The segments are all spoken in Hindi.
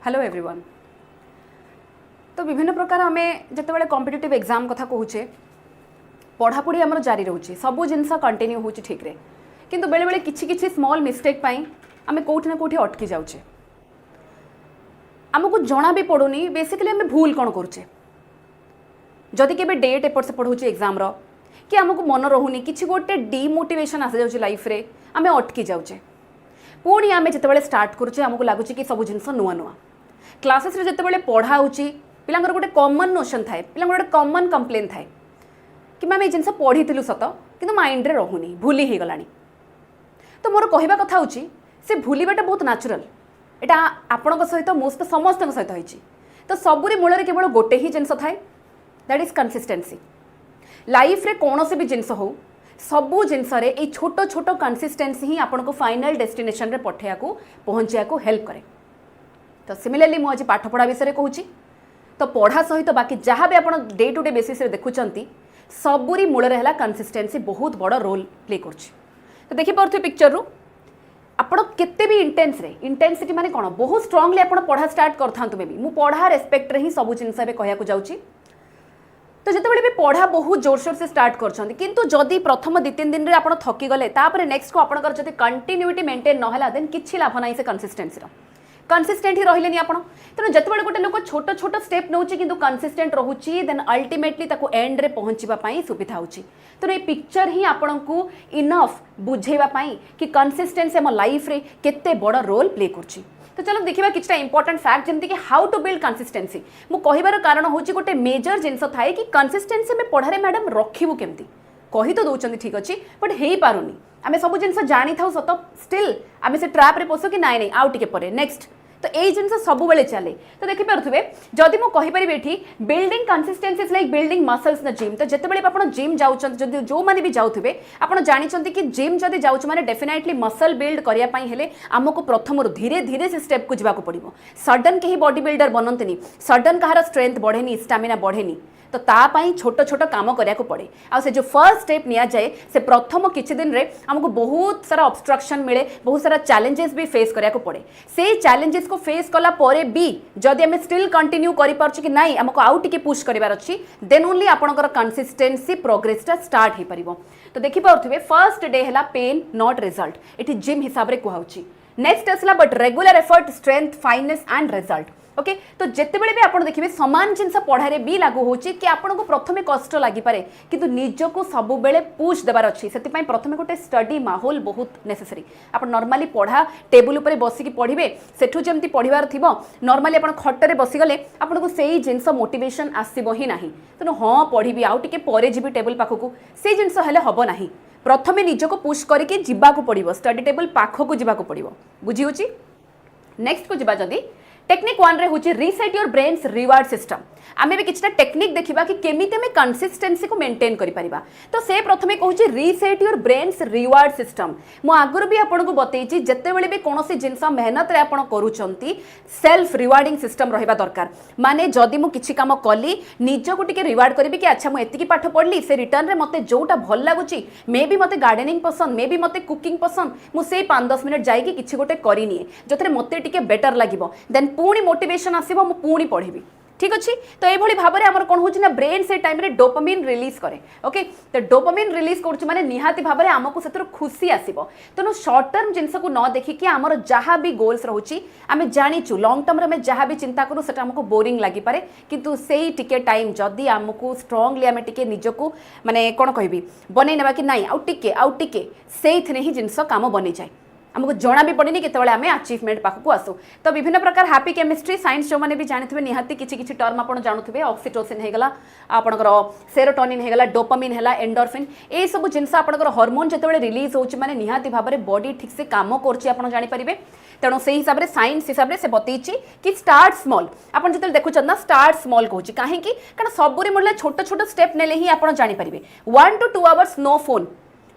Hello everyone. तो विभिन्न प्रकार आम जिते कॉम्पिटिटिव एग्जाम कथा कहूचे पढ़ापढ़ी आमर जारी रोचे सबू जिनस कंटिन्यू हो ठीक रे किंतु बेले बेले किछि किछि स्मॉल मिस्टेक पाई आमे कोठी ना कोठी अटकी जाउचे। आमको जना भी पड़ुनी बेसिकली आम भूल कौन करुचे जदि केबे डेट एपट सेपट होची एग्जाम रो कि आमको मन रहुनी किछि गोटे डिमोटिवेशन आसी जाउची लाइफ रे आमे अटकी जाउचे। पुणी आमे जितेबाला स्टार्ट करुचे आमको लगुच कि सब जिनस नुआ नुआ क्लासेस रे जितेबाला पढ़ा होची पिलांगर गोटे कॉमन नोशन थाए पिलांगर गोटे कॉमन कंप्लेन थाए कि मैम ये जिनस पढ़ी सत कि माइंड रे रहुनी भूली हो गलानी। तो मोर कहवा कथा होची से भूलवाटा बहुत नेचुरल एटा आपण सहित मो सहित समस्त सहित होईची। तो सबुरी मूल केवल गोटे ही जिनस थाए दैट इज कंसिस्टेंसी। लाइफ रे कौन से भी जिनस हो सबू जिनस ये छोट छोट कंसिस्टेंसी ही आपन को फाइनल डेस्टिनेशन रे पठेया को पहुँचा को हेल्प करे। तो सिमिलरली मुझे आज पाठ पढ़ा विषय कहूँ तो पढ़ा सहित बाकी जहाँ भी आप डे टू डे बेसिस देखुंत सबुरी मूल है कंसिस्टेंसी बहुत बड़ रोल प्ले कर। तो देखिपे पिक्चर रू आपण केते भी इंटेंसिटी माने कौन बहुत स्ट्रांगली आप पढ़ा स्टार्ट करथांतु मे भी मु पढ़ा रेस्पेक्ट रे ही सब जिनस कहया जाऊँगी। तो जिते भी पढ़ा बहुत जोरसोर से स्टार्ट कर किंतु जदि प्रथम 2-3 दिन आप थकी गले नेक्स्ट को आपंकर जब कंटिन्यूटी मेंटेन ना देन किसी लाभ ना से कंसिस्टेंसी कंसिस्टेंट ही रही आप तेणु जिते गोटे लोक छोट छोट स्टेप नौ कि कंसिस्टेंट रोचे देन अल्टीमेटली एंड रे पहुँचापी सुविधा होची। तेणु ये पिक्चर ही आपण को इनफ बुझेवाई कि कंसिस्टेंसी आम लाइफ रे केते बड़ रोल प्ले कर। तो चलो देखा किछटा इंपोर्टेंट फैक्ट जमती कि हाउ टू बिल्ड कंसिस्टेंसी मु कहिबार कारण होची गोटे मेजर जिनस थाए कि कंसिस्टेंसी में पढ़ारे मैडम रखिबु केमती कही तो दौरान ठीक अच्छे बट हो पारुनी आम सब जिन जानी था सत स्टिल आम से ट्रैप रे पशु कि नाई नाई आउ टिके परे नेक्स्ट तो यही जिन सब बेले चले। तो देखिपे जदि मुझे ये building consistency is like building muscles the gym. तो जिते आप जिम जाऊँ जो मैंने भी जाऊे आप जानते कि जिम जदि जाऊँ मैंने डेफिनेटली मसल बिल्ड करने आमको प्रथम धीरे धीरे से स्टेप को जावाक पड़ो। सडन कहीं बॉडी बिल्डर बनते सडन कहार स्ट्रेंथ बढ़ेनी स्टामिना बढ़ेनी तो तापाई छोट छोट काम करने को पड़े। आ से जो फर्स्ट स्टेप निया जाए से प्रथम किछि दिन रे हमको बहुत सारा ऑब्स्ट्रक्शन मिले बहुत सारा चैलेंजेस भी फेस करने को पड़े। से चैलेंजेस को फेस कला परे भी जदि आम स्टिल कंटिन्यू करि पारछु कि नाई हमको आउ टिके पुश करिवार अछि देन ओनली आपनकर कंसिस्टेंसी प्रोग्रेसटा स्टार्ट हे परिबो। तो देखि पारथुबे फर्स्ट डे हैला पेन नॉट रिजल्ट एठी जिम हिसाब रे कुहाउछि। नेक्स्ट असला but regular effort strength fineness and result okay. तो जितेबाला भी आप देखिए सामान जिनस पढ़ारे भी लागू होची कि आपन को प्रथमे कष्ट लगी पारे किंतु निज को सब बेले पुश देवार अच्छी से प्रथमे गोटे स्टडी माहौल बहुत नेसेसरी। आप नॉर्मली पढ़ा टेबुल उपर बसिकी पढ़े सेठू जमती पढ़वार थी नॉर्मली आप खटरे बसीगले आपको से जिनस मोटिवेशन आसब ही ना तेणु हाँ पढ़ी आउ टे पर जी टेबुल पाखक से जिनस हम ना प्रथमे निज को पुश करके जीवाक पड़ो स्टडी टेबुल पाखक जीवाक पड़ो बुझी होची। नेक्स्ट को जीवा जदी टेक्निक 1 रे होची reset your brain's reward system. आमे भी किछटा टेक्निक देखिबा कि केमिते में कंसिस्टेंसी को मेंटेन करि परिबा। तो से प्रथमे कहूची reset your brain's reward system. मु आगुर भी आपन को बतैछि जते बेले भी कोनोसी जिंस मेहनत रे आपन करूचंती सेल्फ रिवार्डिंग सिस्टम रहिबा दरकार। माने जदि मु किछि काम कली निज को टिके रिवार्ड करबी कि अच्छा मु एतिकी पाठ पढ़ली से रिटर्न रे मते जोटा भल लागुची मे बी मते गार्डनिंग पसंद मे बी मते कुकिंग पसंद मु से 5-10 मिनिट जाई कि किछि गोटे करिनिए जोथरे मते टिके बेटर लागिबो देन पुणी मोटिवेशन आसीबो मु पुणी पढ़िबी ठीक अच्छे। तो ये भाव में आमर कौन होना ब्रेन से टाइम रे डोपामिन रिलीज करे ओके। तो डोपामिन रिलीज कर माने निहाती भाव में आमको से खुशी आसो तेणु सर्ट टर्म जिनस को न देखिकी आमर जहाँ भी गोल्स रोचे आम जाचु लंग टर्म में जहाँ भी चिंता करूँ से आमको बोरिंग लगी पारे किंतु से टिके टाइम जदि आमको स्ट्रांगली आम टिके निजको माने कौन कहबी बनै नेबा कि नाई आउ टिके से ही जिनस काम बनी जाए आमको जना भी पड़ेनि केतबेले आमे अचीवमेंट पाखक आसू। तो विभिन्न प्रकार हैप्पी केमिस्ट्री साइंस जो मैंने भी जानते निहाती किछि टर्म आप जानते ऑक्सीटोसिन होगला आपणकर सेरोटोनिन होगला डोपामिन है एंडोर्फिन ये सब जिनस आपणकर हार्मोन जितेबाला रिलीज होची माने निहाती भाव में बॉडी ठीक से काम कर जानीपारे। तेणु से हिसाब से साइंस हिसाब से बतईची कि स्टार्ट स्मॉल आप जो देखुं ना स्टार्ट स्मॉल कहूँ कहीं कारण सबुरी मिले छोट छोट स्टेप नेले ही आप जानीपारे 1 to 2 hours no phone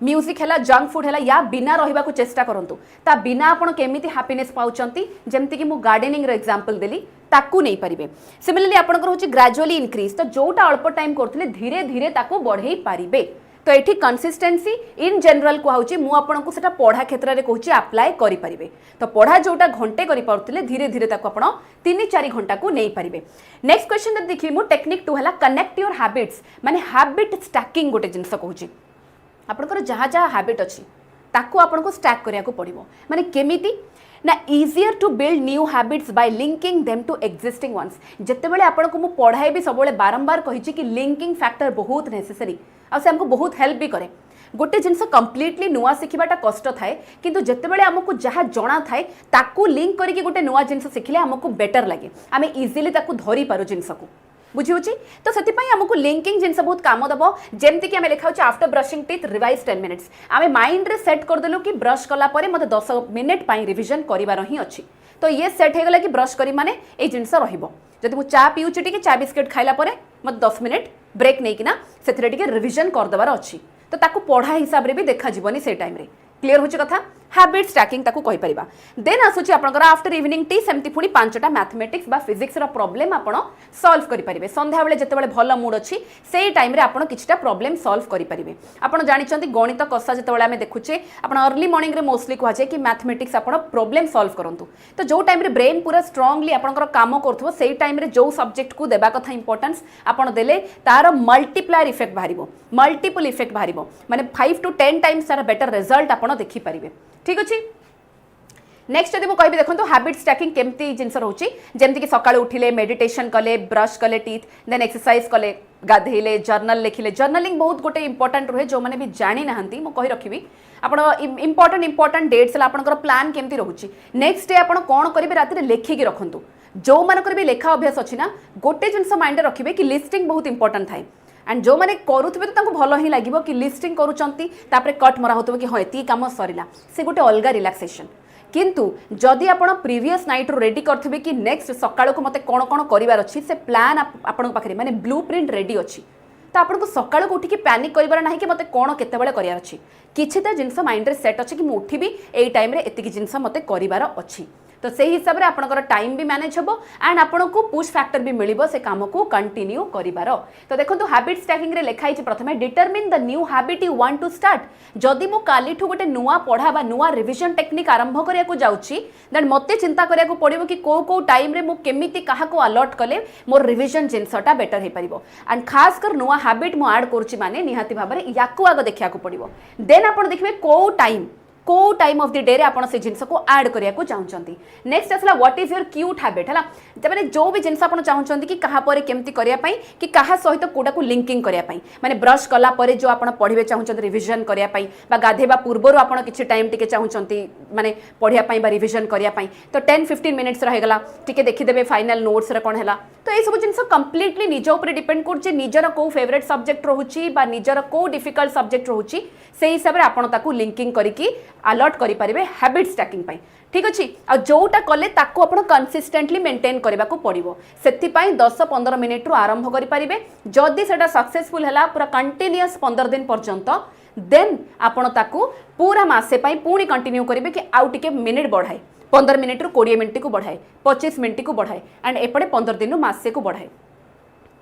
music है जंक फूड है या बिना रहा चेष्टा करूँ ता बिना आपड़ केमी हैप्पीनेस पाँच जमती कि गार्डनिंग एग्जांपल देली ताकू नहीं पारे। सिमिलरली आपंकर हूँ ग्रेजुअली इनक्रीज तो जोटा अल्प टाइम करते धीरे धीरे ताकू बढ़ई पारे तो ये कंसिस्टेंसी इन जनरल कहूँ मु आपको से पढ़ा क्षेत्र में कहूँ अप्लाई करेंगे तो पढ़ा जोटा घंटे करें धीरे धीरे आप 3-4 घंटा को नहीं पारे। नेक्स्ट क्वेश्चन देखिए मु टेक्निक 2 है कनेक्ट योर हैबिट्स माने हैबिट स्टैकिंग गोटे जिनस कहूँ आपंकर जहाँ जहाँ हैबिट अच्छी ताकू आपको स्टैक करने को पड़ो माने केमिति ना easier to build new habits by linking them to existing ones जितेबाला आपको मुझे पढ़ाई भी सब बारंबार कही कि लिंकिंग फैक्टर बहुत नेसेसरी आसे हमको बहुत हेल्प भी करे गोटे जिनस कंप्लीटली नुआ शिखबाटा कष्ट थाए किंतु जितेबाला आमको जहाँ जना थाए ताकू लिंक करके गोटे नुआ जिनस शिखले आमको बेटर लगे आम इजिली ताकू धरी पारो जिनस को बुझी तो से आमको लिंकिंग जिनस बहुत काम दब जमती कि लिखा after brushing teeth revise 10 minutes आम माइंड रे सेट करदेलु कि ब्रश कलापर मत 10 मिनिट रिविजन करार ही अच्छी तो ये सेट होगला कि ब्रश करी माने ये जिनस रही मुझे चा पीऊँची टी चा बिस्किट खाइला मत 10 मिनिट ब्रेक नहीं से रिविजन करदेवार अच्छी तो ताकू पढ़ा हिसाब से भी देखा जीवनी से टाइम रे क्लियर हो कथा हैबिट स्टैकिंग ताकू कहि परिबा देन आसुची आपनकर आफ्टर इवनिंग टी सेमती पुनी 5टा मैथमेटिक्स बा फिजिक्स रो प्रॉब्लम आपण सॉल्व करि परिबे संध्या बेले जते बेले भलो मूड अछि सेही टाइम रे आपण किछटा प्रॉब्लम सॉल्व करि परिबे आपण जानि चंती गणित कसा जते बेले हमें देखुचे आपण अर्ली मॉर्निंग रे मोस्टली कहै छै कि मैथमेटिक्स आपण प्रॉब्लम सॉल्व करंतु तो जो टाइम रे ब्रेन पूरा स्ट्रांगली आपनकर काम करथबो सेही टाइम रे जो सब्जेक्ट को देबा कथा इंपोर्टेंस आपण देले तार मल्टीप्लायर इफेक्ट बाहरिबो मल्टीपल इफेक्ट बाहरिबो माने 5 to 10 टाइम्स तार बेटर रिजल्ट आपण देखि परिबे ठीक अच्छे। नेक्स्ट जब मुझे देखो हैबिट स्टैकिंग केमती जिनस रोचे जमती कि सकाळु उठिले मेडिटेशन कले ब्रश कले टीथ देन एक्सरसाइज कले गाधेले जर्नल लिखिले जर्नलिंग बहुत गोटे इंपोर्टेंट रुहे जो मैंने भी जानी ना मुझे रखी आप इंपोर्टेंट डेट्स आपंकर प्लान केमती रोचे नेक्स्ट डे आप कौन करेंगे राति लिखिकी रखु जो मानकर भी लेखा अभ्यास अच्छी ना गोटे जिनस माइंड रखिए कि लिस्टिंग बहुत इंपोर्टेंट थाए एंड जो मैंने करुवे तो भल ही लगे कि लिस्टिंग करुँच कट मरा हो कि हाँ ये कम सरला से गोटे अलग रिलैक्सेशन किंतु जदि आप प्रीवियस नाइट रू रेडी करेंगे कि नेक्स्ट सकाळ को मत कौन कौन करार अच्छी से प्लान आपण पाखे माने ब्लू प्रिंट रेडी अच्छी तो आपको सकाळ को उठिकी पैनिक करार ना कि मत कौन केतबेले करार अच्छी किसी तो जिनस माइंड रे सेट अच्छे कि मुझे उठिबी एई टाइम रे एतिकी जिनस मत करार अच्छी तो से हिसाब से आपंकर टाइम भी मैनेज हम एंड आपन को पुश फैक्टर भी मिल से कम को कंटिन्यू करार तो देखो हैबिट स्टैकिंग रे लिखाई प्रथम determine the new habit you want to start जदि मु कालीठू गोटे नुआ पढ़ा बा नुआ रिविजन टेक्निक आरंभ करिया जाउची देन मते चिंता करिया पड़ो कि को टाइम रे मु केमिति काहा को अलर्ट कले मोर रिविजन जिनसटा बेटर हो पारिबो एंड खास कर नुआ हैबिट मु ऐड करूची माने निहाती भाबरे याकू आग देखिया को पड़िबो देन आपण देखिबे को टाइम ऑफ द डे रे आपण से जिनस को ऐड करिया को चाहउचंती नेक्स्ट असला what is your cute habit हला माने जो भी जिनस आपण चाहउचंती कि कहा परे केमती करिया पई कि कहा सहित कोडा को लिंकिंग करिया पई माने ब्रश कला परे जो आपण पढिबे चाहउचंती रिविजन करिया पई बा गाधेबा पूर्वरु आपण किछि टाइम टिके चाहउचंती माने पढिया पई बा रिविजन करिया पई तो 10-15 मिनिट्स रह गला टिके देखि देबे फाइनल नोट्स रे कोन हला तो ये सब जिनस कंप्लीटली निज ऊपर डिपेंड करछि निजर को फेवरेट सब्जेक्ट रहउची बा निजर को डिफिकल्ट सब्जेक्ट रहउची से हिसाब रे आपण ताकू लिंकिंग करिकी अलर्ट करि पारिबे हैबिट स्टैकिंग पई ठीक अच्छे आ जोटा कले ताकू आपण कंसिस्टेंटली मेंटेन करबा को पड़िबो सेति पई 10-15 मिनिट रु आरंभ करि पारिबे जदि सेटा सक्सेसफुल हला पूरा कंटीन्यूअस 15 दिन पर्यंत देन आपण ताकू पूरा मासे पई पूरी कंटिन्यू करिवे कि आउ टिके मिनिट बढ़ाए 15 मिनिट रु 20 मिनिट को बढ़ाए 25 मिनिट को बढ़ाए एंड एपटे 15 दिन रु मासे को बढ़ाए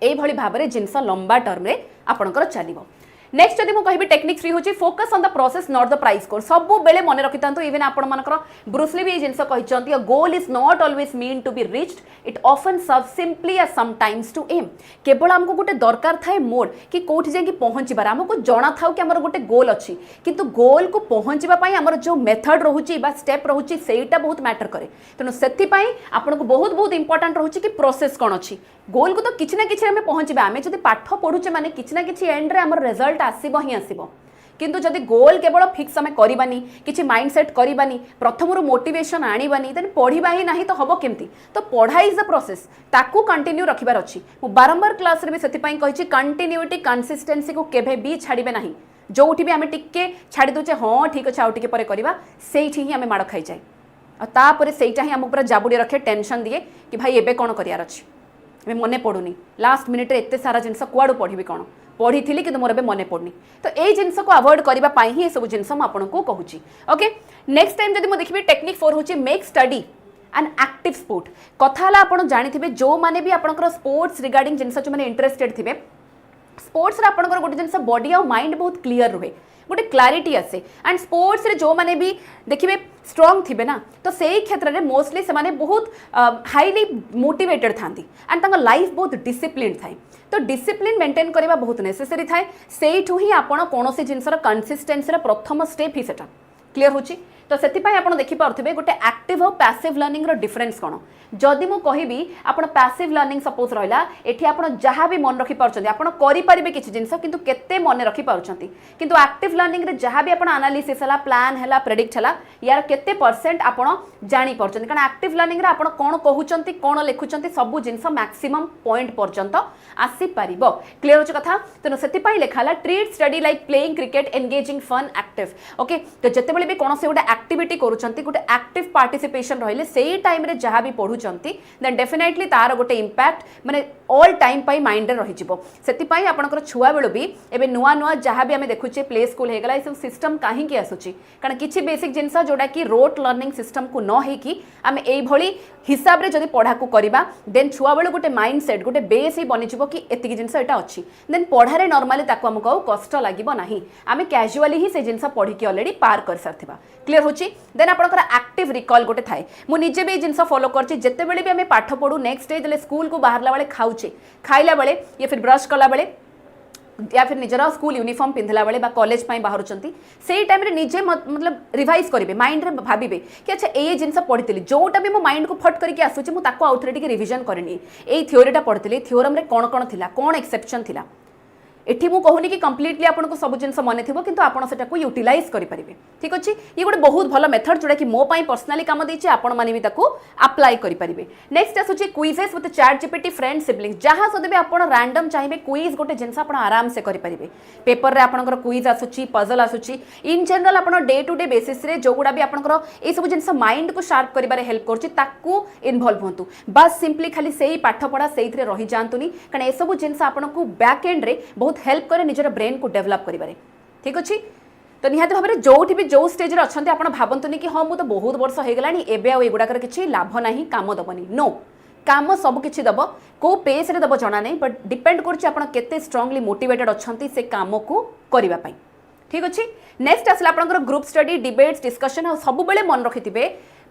एई भली भाबरे जिनस लंबा टर्म रे आपणकर चलिबो नेक्स्ट जदि मु कहबी टेक्निक 3 होची focus on the process not the price score सब बेले मन रखि तांतो इवन आपण मानकर ब्रूसली भी जिंस कहिचंती goal is not always mean to be reached it often serve simply as sometimes to aim केवल हमको गोटे दरकार थाए मोड कि कोठी जाई कि पहुंचीबार हमको जणा थाउ कि हमर गोटे गोल अछि किंतु गोल को पहुंचीबा पई हमर जो मेथड रहउची बा स्टेप रहउची सेटा बहुत मैटर करे तनो सेति पई आपण को बहुत बहुत इंपोर्टेंट रहउची कि प्रोसेस कोन अछि गोल को तो किछि ना किछि हमें पहुंचीबा हमें जदि पाठ पढुचे माने किछि ना किछि एंड रे हमर रिजल्ट आसीबो ही आसीबो किंतु जदि गोल केवल फिक्स हमें करबानी किछि माइंडसेट करबानी प्रथमरु मोटिवेशन आनिबानी देन पढ़िबा ही नाही तो हबो केमती तो पढ़ा इज अ प्रोसेस ताकू कंटिन्यू रखिबार अछि मु बारंबार क्लास रे भी सेति पई कहिछि कंटिन्यूटी कंसिस्टेंसी को केभे भी छाड़िबे नाही जोठी भी हमें टिके छाड़ी दोचे हाँ ठीक अच्छे आउ टिके परे करबा सेठी ही हमें माड़ खाई जाए और तापर सेटा ही हमको पूरा जाबुड़ी रखे टेंशन दिए कि भाई एबे कौन करियार अछि हमें मने पड़ुनी लास्ट मिनिट रे एते सारा जिनस कुआडू पढ़िबी कौन पढ़ी थी कि मोर मने पड़नी तो यही जिनस को अवॉइड करने ही सब जिनस आपको कहूँ ओके नेक्स्ट टाइम जब मुझे देखिए टेक्निक 4 हूँ make study and active sport कथा आप जानी जो मैंने भी आप स्पोर्ट्स रिगार्डिंग जिनस जो मैंने इंटरेस्टेड थे स्पोर्ट्स आपंकर गोटे जिन बॉडी और माइंड बहुत क्लीयर रुहे गोटे क्लारिटी आसे एंड स्पोर्ट्स रे जो माने भी देखिए स्ट्रॉन्ग थिबे ना तो सही क्षेत्र में मोस्टली से माने बहुत हाईली मोटिवेटेड थांती एंड तंग लाइफ बहुत डिसिप्लिन थाए तो डिसिप्लिन मेंटेन करबा बहुत नेसेसरी थाए सेठू ही आपण कोनोसी जिंसर कंसिस्टेंसी रे प्रथम स्टेप ही सेटा क्लियर होची तो सेतिपाई आपण देखि पारथिबे गोटे एक्टिव और पैसिव लर्निंग रो डिफरेंस कोन जदि मु कहिबी आपण पैसिव लर्निंग सपोज रहला एठी आपण जहां भी मन रखि पारछन्ती आपण करि परिबे किछि जिंस किंतु केते मन रखि पारछन्ती किंतु एक्टिव लर्निंग रे जहां भी आपण एनालिसिस हला प्लान हला प्रेडिक्ट हला यार केते परसेंट आपण जानि पारछन्ती कारण एक्टिव लर्निंग रे आपण कोन कहउछन्ती कोन लेखुछन्ती सब जिंस मैक्सिमम पॉइंट पर्यंत आसी परिबो क्लियर होछ कथा तनो सेतिपाई लेखाला treat study like playing cricket engaging fun active okay तो जते बेले भी कोनोसे गोटे एक्टिविटी करूछन्ती गोटे एक्टिव पार्टिसिपेशन रहिले सेही टाइम रे जहां भी पढुछन्ती देन डेफिनेटली तार गोटे इंपैक्ट माने ऑल टाइम पाई माइंड रे रहि जिवो सेति पाई आपनकर छुआ बेलो भी एबे नुआ नुआ जहां भी हमें देखुचे प्ले स्कूल हेगला ई सब सिस्टम काहे की आसुची कारण किछि बेसिक जिंस जोडा की रोट लर्निंग सिस्टम को न हे की हमें एई भली हिसाब रे जदि पढ़ा को करिबा देन छुआ बेलो गोटे माइंड सेट गोटे बेस ही बनि जिवो कि एतिकी जिंस एटा अछि देन पढ़ारे नॉर्मली ताको हमको कष्ट लागिबो नाही आमे कैजुअली ही से जिंस पढ़ी की ऑलरेडी पार कर सरथिबा क्लियर होची देन आपनकर एक्टिव रिकॉल गोटे थाए मु निजे भी जिंस फॉलो करछि जते बेले भी हमें पाठ पढू नेक्स्ट डे जले स्कूल को बाहरला बेले खाउछे खाइला बेले या फिर ब्रश कला बेले या फिर निजर स्कूल यूनिफॉर्म पिंधला बेले बा कॉलेज पाई बाहरुचंती सेही टाइम रे निजे मतलब रिवाइज करिवे माइंड रे भाबिबे कि अच्छा ए जिंस पढितली जोटा भी मो माइंड को फट करके आसुची मु ताको आउथरे टिके रिवीजन करनी ए थ्योरीटा पढितली थ्योरम रे कोन कोन थिला कोन एक्सेप्शन थिला एठी मु कहूनी कि कंप्लीटली आपन को सब जिंस मन थिबो किंतु आपन सेटा को यूटिलाइज करि परिबे ठीक अछि ये गोटे बहुत भलो मेथड जोडा कि मो पई पर्सनली काम देछि आपन माने भी ताको अप्लाई करि परिबे नेक्स्ट आसुची quizzes with chat GPT friend sibling जहां सदे भी आपन रैंडम चाहिबे क्विज गोटे जिंस आपन आराम से करि परिबे पेपर रे आपनकर क्विज आसुची पजल आसुची इन जनरल आपन डे टू डे बेसिस रे जो गुडा भी आपनकर ए सब जिंस माइंड को शार्प करिबारे हेल्प करछि ताको इन्वॉल्व होंतु बस सिंपली खाली सेही पाठ पढा सेहीथरे रहि जांतुनी कारण ए सब जिंस आपन को बैक एंड रे बहुत हेल्प करे निजर ब्रेन को डेवलप करिबारे ठीक अछि तो निहाते भाबरे जोठी भी जो स्टेज रे अछंती आपण भाबंतुनी कि हां मु तो बहुत वर्ष हे गलानी एबे आ एगुडा कर किछि लाभ नाही काम दबनी नो काम सब किछि दब को पेस रे दब जणा नै बट डिपेंड करछि आपण केते स्ट्रांगली मोटिवेटेड अछंती से काम को करिबा पई ठीक अछि नेक्स्ट आसला आपण ग्रुप स्टडी डिबेट्स डिस्कशन आ सब बेले मन रखिथिबे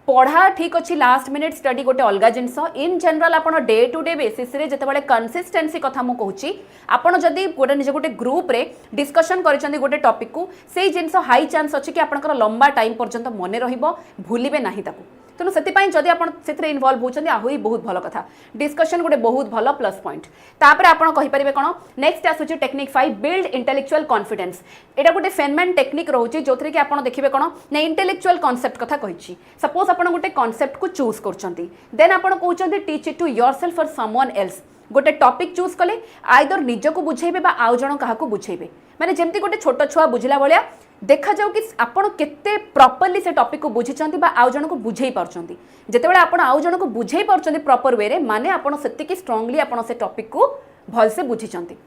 पढ़ा ठीक अच्छी लास्ट मिनिट स्टडी गोटे अलग जिनस इन जनरल आप डे टू डे बेसिस रे जिते कंसिस्टेंसी कथा मु कहूँ आपड़ जदि गोटे निज गोटे ग्रुप रे डिस्कशन कर गोटे टॉपिक को से जिनस हाई चांस अच्छी कि आपंकर लंबा टाइम पर्यंत मन भूलिबे नाही ताकू तेणु से जदि आप इनवल्व होती आहरी बहुत भल कथा डिस्कशन गोटे बहुत भल प्लस पॉइंट तापर आपड़ कहींपारे कौन नेक्स्ट आसूँ टेक्निक 5 बिल्ड इंटेलेक्चुअल कॉन्फिडेंस एटा गोटे फेनमैन टेक्निक रोचे जो थी कि आप देखिए कौन ना इंटेलेक्चुअल कॉन्सेप्ट कथा कही सपोज आप गोटे कॉन्सेप्ट को चूज कर देन आप कहते teach it to yourself for someone else गोटे टॉपिक चूज कले आइदर निजको बुझेबे बा आउ जण काहाको बुझेबे माने जेमती गोटे छोट छुआ बुझला भलिया देखा जाऊ कि आपण केते प्रॉपर्ली से टॉपिक को बुझिचंती बा आउ जण को बुझेई पारचंती जेतेबेले आपण आउ जण को बुझेई पारचंती प्रॉपर वे रे माने आपण सेतिकी स्ट्रांगली आपण से टॉपिक को भल से बुझिचंती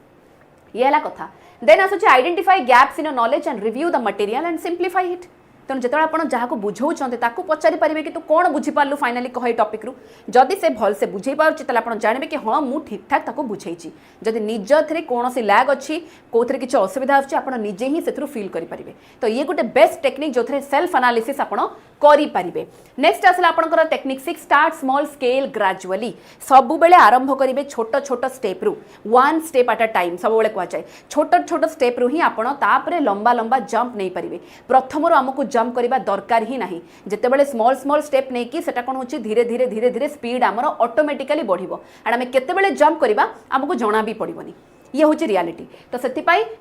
ये हला कथा देन आसुची identify gaps in knowledge and review the material and simplify it तेणु जो आप बुझाऊँ ताकू पचारि पारे कि तू कौन बुझीपारू फाइनाली कह टॉपिक रू जदि से भल से बुझे पारे आप जानवे कि हाँ मुझे ठीक ठाक ताको बुझे जदि निज थे कौन लैग अच्छी कौन किसी असुविधा अच्छी आप निजे ही से फिल करेंगे तो ये गोटे बेस्ट टेक्निक जो थे सेल्फ एनालिसिस आप करेंगे नेक्स्ट आसला आपंकर technique 6 start small scale gradually सब बेले आरंभ करेंगे छोट छोट स्टेप रू 1 स्टेप एट अ टाइम सब बेले कहुए छोट छोट स्टेप रू ही आपरे लंबा लंबा जंप नहीं पारे प्रथम आमको जंप करबा दरकार ही नहीं जितेबाला स्मॉल स्मॉल स्टेप नहीं कि सेटा कौन होची धीरे धीरे धीरे धीरे स्पीड आमर ऑटोमेटिकली बढ़िबो एंड आमे केतेबेले जंप करबा हमको जणा भी पड़िबनी ये हूँ रियालिटी तो से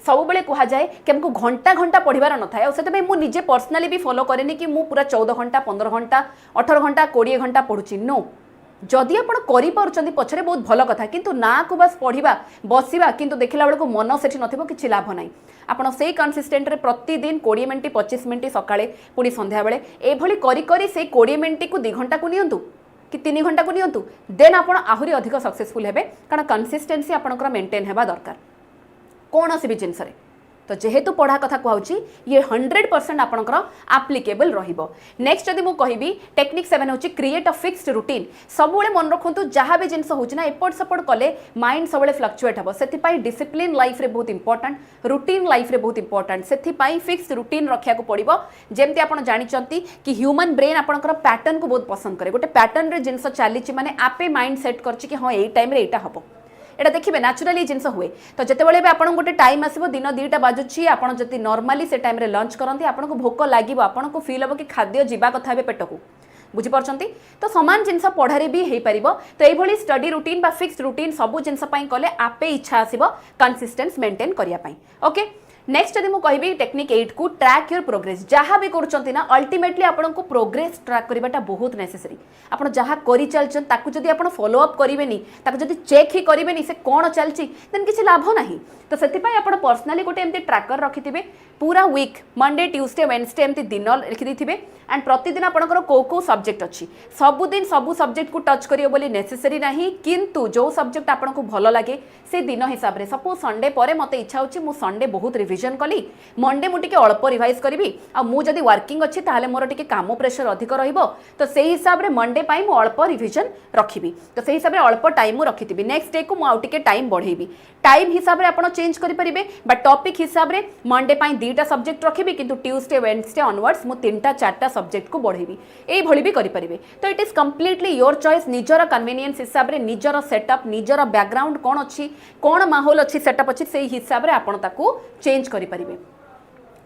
सब बेले कह जाए कि हमको घंटा घंटा पढ़ार न था से मुझे पर्सनाली भी फॉलो करेनि कि मु पूरा 14 घंटा 15 घंटा 18 घंटा 20 घंटा पढ़ुची नो जदि आप करें पछरे बहुत भल कथा किंतु ना को बस पढ़ा बसवा किंतु देखला बेलू मन से नथिबो किछि लाभ नाही आपण से कंसिस्टेंट रे प्रतिदिन 20 मिनिट 25 मिनिट सकाळे पुणी संध्या बेले एभली करी करी से 20 मिनिट को 2 घंटा को नियंतु कि 3 घंटा को नियंतु देन आपण आहुरी अधिक सक्सेसफुल हेबे कारण कंसिस्टेंसी आपनकर मेंटेन हेबा दरकार कौन सी भी जिनस तो जेहेतु पढ़ा कथा कहूँ ये 100% आपंकर आप्लिकेबल रहिबो। नेक्स्ट जदि मुझे कहबी टेक्निक 7 हूँ क्रिएट अ फिक्स्ड रूटीन। सब मन रखु जहाँ भी जिनस होना एपट सेपट कले माइंड सब फ्लक्चुएट हम से डिसिप्लिन लाइफ रे बहुत इंपोर्टेंट, रूटीन लाइफ रे बहुत इंपोर्टेंट। से फिक्स्ड रूटीन रखा पड़ो जमती आप जानते कि ह्यूमन ब्रेन आपंकर पैटर्न को बहुत पसंद करे। गोटे पैटर्न रे जिनस चली माने आपे माइंड सेट कर हाँ ये टाइम यहाँ हम एटा देखिए न्याचुराली जिनस हुए। तो जितेबाला भी आपन गोटे टाइम आसो दिन 2टा बाजुची आपन जति नॉर्मली से टाइम रे लंच करंती आपन को भोक लागिवो आपन को फील हो कि खाद्य जीवा कथा पेट को बुझी पारछंती। तो समान जिनस पढ़ारे भी हेई परिबो। तो एई भली स्टडी रूटीन बा फिक्स्ड रूटीन सब जिनस पई कले आपे इच्छा आसीबो कंसिस्टेंस मेंटेन करिया पई। ओके नेक्स्ट यदि मुझे टेक्निक 8 को ट्रैक योर प्रोग्रेस। जहाँ भी करुँच ना अल्टीमेटली आपको प्रोग्रेस ट्रैक करवाटा बहुत नेसेसरी। आप जहाँ कर चलते जदि आप फॉलो अप करेंगे जदि चेक ही करेंगे से कौन चलती देन किसी लाभ ना। तो से आप पर्सनाली गोटे एमती ट्रैकर रखिथे पूरा वीक मंडे ट्यूसडे वेडनेसडे एमती दिन लिखिदे एंड प्रतिदिन आपंकर कौ सब्जेक्ट अच्छी सबुदिन सबू सब्जेक्ट को टच करियो बोली नेसेसरी नहीं, किंतु जो सब्जेक्ट आपको भल लगे से दिन हिसाब से सपोज संडे पर मत इच्छा होची मु संडे बहुत रिविजन कली मंडे मुझे अल्प रिवाइज करी आदि वर्किंग अच्छी ताले मोर टिके काम प्रेशर अधिक रहिबो तो से हिसाब से मंडे पाई मु अल्प रिविजन रखिबी। तो से हिसाब से अल्प टाइम मु रखिथिबी नेक्स्ट डे को मु आउटिके टाइम बढ़ेबी। टाइम हिसाब से आपण चेंज करि परिबे बट टॉपिक हिसाब से मंडे पाई 2टा सब्जेक्ट रखिबी किंतु ट्यूसडे वेडनेसडे ऑनवर्ड्स मु 3टा 4टा सब्जेक्ट को बढ़ेबी एई भली भी करि परिबे। तो it is completely your choice निजर कन्वीनियंस हिसाब से निजर सेटअप निजर बैकग्राउंड कौन अच्छी कौन माहौल अच्छी सेटअप अच्छी से हिसाब से आपण ताकू चेंज करि परिबे।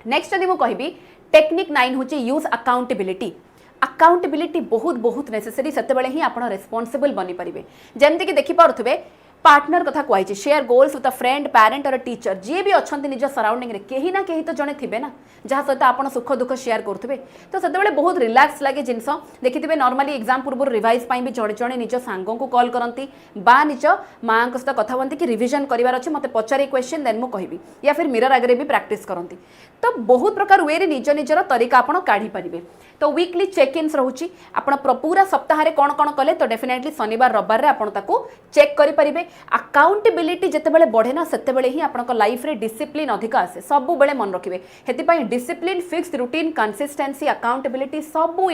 नेक्स्ट यदि मुझे कहबी टेक्निक 9 हूँ यूज अकाउंटेबिलिटी। अकाउंटेबिलिटी बहुत बहुत नेसेसरी से ही आप रेस्पॉन्सिबल बनी पारे। जमती कि देखिपे पार्टनर कथा कहुई share goals with a friend parent और टीचर जी भी अच्छा निज सराउंडिंग रे कहीं ना कहीं तो जड़े थे ना जहाँ सहित आप सुख दुख शेयर करुवे। तो से बहुत रिलैक्स लगे जिनस देखिए नॉर्मली एग्जाम पूर्व रिवाइज भी जड़े जड़े निज सांगों को कॉल करती बा निज माँ सहित कथा कहती कि रिविजन करार अच्छे मत पचारे क्वेश्चन देन मु कहबी या फिर मिरर आगे भी प्रैक्टिस करती। तो बहुत प्रकार वे निज निजर तरीका आप काढ़ी पारे। तो वीकली चेक इन्स रोचे आप पूरा सप्ताह कौन कौन कले तो डेफिनेटली शनिवार रविवार में आपको चेक करेंगे। अकाउंटेबिलिटी जितेबाला बढ़े ना से ही आप लाइफ रे डिसिप्लिन अधिक आसे सब बेले मन रखिए। हेतिपाई discipline fixed routine consistency accountability सबू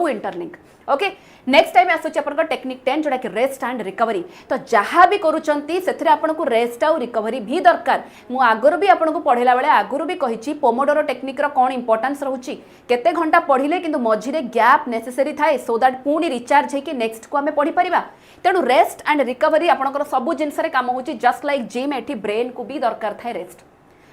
इंटरलिंक। ओके नेक्स्ट टाइम आसुची आपन टेक्निक 10 जोड़ा कि रेस्ट एंड रिकवरी। तो जहाँ भी करूचंती सेथिरे आपनको रेस्ट और रिकवरी भी दरकार। मु आगुरी भी आपको पढ़ेला बेले आगुरी भी कही पोमोडोरो टेक्निक रो कौन इंपोर्टेंस रहूची केते घंटा पढ़िले किंतु मझिरे गैप नेसेसरी थाए सो दैट पुणी रिचार्ज होकर नेक्स्ट को आम पढ़ी पारिबा। तेणु रेस्ट एंड रिकवरी आपनकर सबु जिनस काम होची जस्ट लाइक जिम एठी ब्रेन को भी दरकार थाए रेस्ट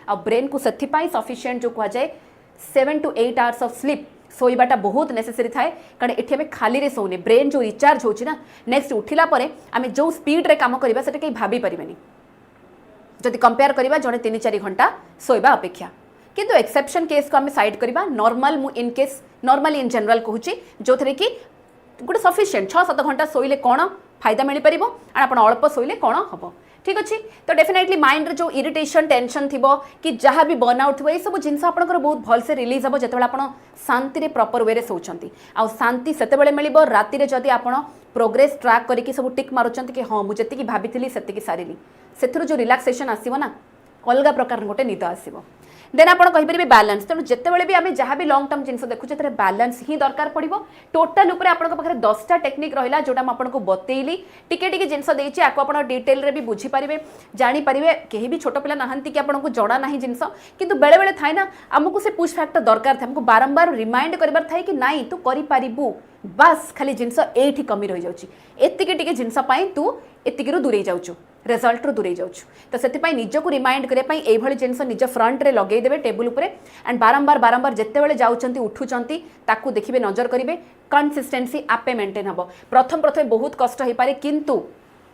आ ब्रेन को सेथिपाई सफिशिएंट जो कहा जाए 7 to 8 आवर्स ऑफ स्लीप सोईबाटा बहुत नेसेसरी थाए कारण एठी आमे खाली रे सोने ब्रेन जो रिचार्ज होची ना नेक्स्ट उठिला परे आमे जो स्पीड रे काम करिबा सेटा कहीं भाभी परिबेनी जदि कंपेयर करिबा जने 3-4 घंटा सोईबा अपेक्षा। किंतु एक्सेप्शन केस को आमे साइड करिबा नॉर्मल मु in case normally in general कहूची जो थरे कि गोटे सफिशिएंट 6-7 घंटा सोईले कौन फायदा मिल पार और आप अल्प सोईले कौन हम ठीक अच्छे। तो डेफिनेटली माइंड रे जो इरिटेशन टेंशन थी कि जहाँ भी बर्नआउट थी सब जिन आपंकर बहुत भलसे रिलीज हम जो आप शांति प्रॉपर वे सोचती आ शांति से मिल राति जदि आप प्रोग्रेस ट्रैक करके सब टिक मारुंट कि हाँ मुझे जी भाभी से सारिली से जो रिलैक्सेशन आसो ना अलग प्रकार गोटे निद आसो। देन आप कहींपर बैलेंस। तेणु जितेबाला भी आम जहाँ भी लंग टर्म जिन देखुचे बैलेंस ही दरकार पड़ो। टोटाल उपर आप 10टा टेक्निक रहा जोटा आपको बतैली टिके टिके जिनस देती आपको आप डिटेल रे भी बुझीपारे जानीपारे। कहीं भी छोट पिला नहांती कि आपको जड़ा ना जिनस किंतु बेले बेले थाए ना आमको से पुश फैक्टर दरकार था आमको बारंबार रिमाइंड करार थाए कि नाई तू करू बास खाली जिनस एठी कमी रही जाऊँगी एतिके टिके जिनस तू एतिकी दूरे जाऊँ रिजल्ट रू दूरे जाऊँ। तो से निजक रिमाइंड करने जिनस निज फ्रंट रे लगेदेवे टेबुल उपरे एंड बारंबार बारंबार जितेबाला जाऊँच उठुंट ताकू देखिए नजर करेंगे कंसिस्टेंसी आपे मेंटेन हम। प्रथम प्रथम बहुत कष्ट हो पारे किंतु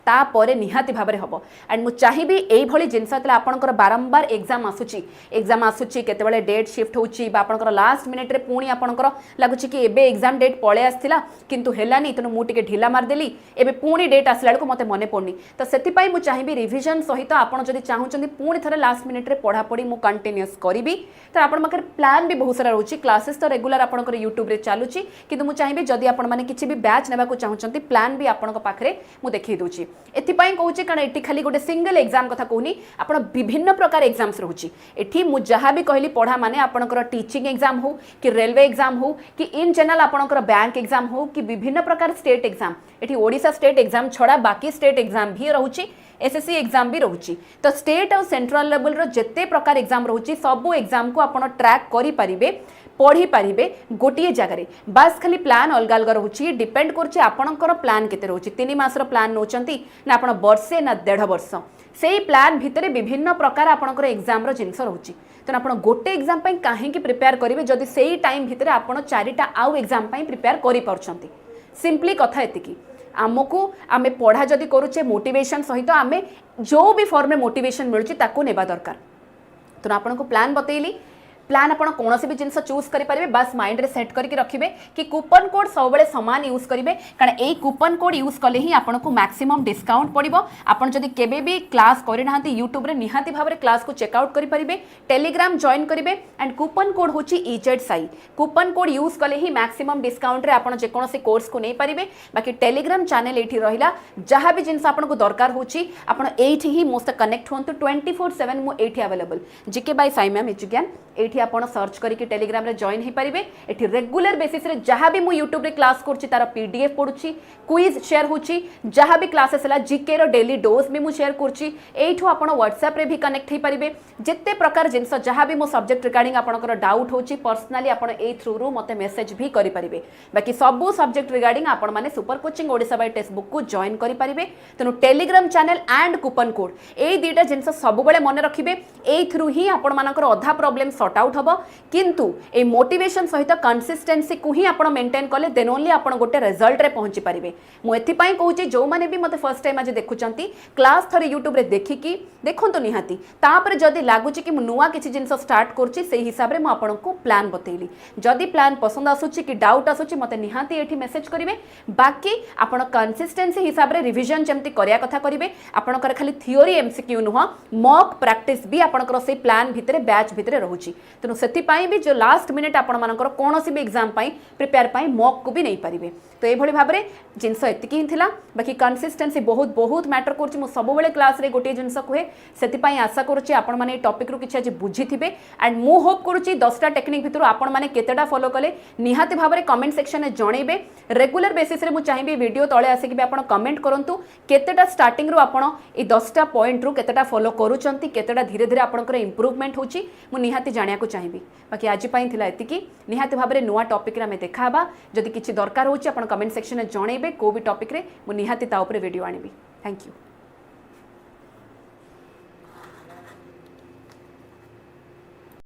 तापर निहाती भाव में हम एंड मुझे चाहिए यही जिनस आपंकर बारंबार एग्जाम आसूची केतबेले डेट शिफ्ट होची आपंकर लास्ट मिनिट रे पुणी आपंकर लगुच कि एबे एग्जाम डेट पळे आसथिला किंतु हेलानी तेणु मु टिके ढिला मारदेली एबे पुणी डेट आसला बेलू मते मने पड़नी। तो से मुझे चाहिए रिविजन सहित आपड़ जदि चाहूँगी पुणी थे लास्ट मिनिट रे पढ़ापढ़ी मु कंटिन्यूअस करी तो आप प्लान भी बहुत सारा रोचे क्लासेस तो रेगुलर आपंकर यूट्यूब रे चलुची किंतु मुझे चाहिए जदि आपण माने किछि भी बैच नेबा को चाहूँगी प्लान भी आपण पाखे मुझे देखई दूची। एथिपाई कहूँ कारण ये खाली गोटे सिंगल एग्जाम कथा कहूनी आपण विभिन्न प्रकार एग्जाम्स रोचे एठी मु जहाँ भी कहली पढ़ा माने आपणकर टीचिंग एग्जाम हो कि रेलवे एग्जाम हो कि इन जनरल आपणकर बैंक एग्जाम हो कि विभिन्न प्रकार स्टेट एग्जाम एठी ओडिशा स्टेट एग्जाम छड़ा बाकी स्टेट एग्जाम भी रोचे एसएससी एग्जाम भी रोचे तो स्टेट और सेंट्रल लेवल रो जेते प्रकार एग्जाम रोचे सब एग्जाम को आपण ट्रैक करि परिबे पढ़ी पारे गोटे जगार बास खाली प्लान अलग अलग रोचे डिपेंड कर आपणकर प्लान केते रोचे 3 मासर प्लान नौचंती ना आपण वर्षे ना 1.5 वर्ष से प्लान भितर विभिन्न प्रकार आपणकर एग्जाम रो जिनस रोचे तेणु आप गोटे एग्जाम कहीं प्रिपेयर करेंगे जदि से टाइम भितर आप 4टा आउ एग्जाम प्रिपेयर कर सिंपली कथा एतिकी आमको आमे पढ़ा जदि करुचे मोटिवेशन सहित आमे जो भी फॉर्म में मोटिवेशन मिलुची ताको नेबा दरकार तेणु आपको प्लान बतैली प्लान आप कौन भी जिन चूज करेंगे बस माइंड रे सेट करके रखिए कि कूपन कोड सब बड़े सामान यूज करेंगे कारण यही कूपन कोड यूज कले ही आपको मैक्सिमम डिस्काउंट पड़ो आपन जदि केबे भी क्लास करना यूट्यूब रे निहाती भाव में क्लास को चेकआउट करेंगे टेलीग्राम जॉइन करेंगे एंड कूपन कोड हूँ EZSAI कूपन कोड यूज कले ही मैक्सिमम डिस्काउंट रे आपन जेकोसी कोर्स को नहीं पारे बाकी टेलीग्राम चैनल ये रहा जहाँ भी जिन आपको दरकार होची आपन एठी ही मोस्ट कनेक्ट हूँ 24/7 मुझे अवेलेबल जीके बाय साई मैम एजुज्ञान ये आप सर्च करके टेलीग्राम रे जॉइन हो पारे ये रेगुलर बेसिस रे जहाँ भी मुझे यूट्यूब रे क्लास करुँची तार पीडीएफ पढ़ुची क्विज शेयर होची जहाँ भी क्लासेस है जीके रो डेली डोज भी मुझे शेयर करुँची एठू आप व्हाट्सएप रे भी कनेक्ट हो पारे जिते प्रकार जिनस जहाँ भी मो सब्जेक्ट रिगार्डिंग आपंकर डाउट होची पर्सनाली आप थ्रू रू मते मेसेज भी करेंगे बाकी सबू सब्जेक्ट रिगार्डिंग आपण मैंने super coaching Odisha by text book को जॉइन करेंगे तेणु Telegram channel and coupon code ये दुईटा जिनस सब मन रखिए ए थ्रू ही आपंकर अधा प्रॉब्लम सॉर्ट आउट हम किंतु ए मोटिवेशन सहित कंसिस्टेंसी को ही आप मेंटेन कले देन ओनली आप गोटे रिजल्ट रे पहुंची पारे मुझे कहूँ जो मैंने भी मते फर्स्ट टाइम आज देखुंट क्लास थरे यूट्यूब रे देखिकी देखंतु निहाती तापर जदि लगुच कि नुआ किसी जिन स्टार्ट करुँची से हिसाब से मुझे प्लान बतैली जदि प्लान पसंद आसूची कि डाउट आसूची मते निहाती एठी मेसेज करेंगे बाकी आपण कंसिस्टेंसी हिसाब से रिविजन जमती करिया कथा करेंगे आपणकर खाली थियोरी एमसीक्यू नुह मॉक प्रैक्टिस भी आपणकर से प्लान भितर बैच भितर रोची तेणु से भी जो लास्ट मिनिट आपण मानकर कौन भी एग्जाम प्रिपेयर पाई मॉक को भी नहीं पारे तो ये भाव में जिनस एतिकी ही थिला बाकी कंसिस्टेंसी बहुत बहुत मैटर करुँच मु सब क्लास रे गोटे जिनस कहे से आशा करुँच आपण मैंने टॉपिक रू किसी आज बुझी थे एंड मु होप करुँच 10टा टेक्निक भितर आपण मैंने केतेटा फॉलो कले निहाती भाव में कमेंट सेक्शन में जनइबे रेगुलर बेसिस रे मु चाहिए वीडियो तले आसिक भी आपण कमेंट करंतु केतेटा स्टार्टिंग रू आपण ए 10टा पॉइंट रू केतेटा फॉलो करूचंती केतेटा धीरे धीरे आपणकर इंप्रूवमेंट होची मु निहाती जानिया को चाहिए बाकी आज थिला एतिकी निहाती भाव में नुआ टॉपिक रे आमे देखाबा जदि किछि दरकार होची आपण कमेंट सेक्शन में जनइबे को भी टॉपिक रे मु निहाती ता ऊपर वीडियो आनिबी थैंक यू।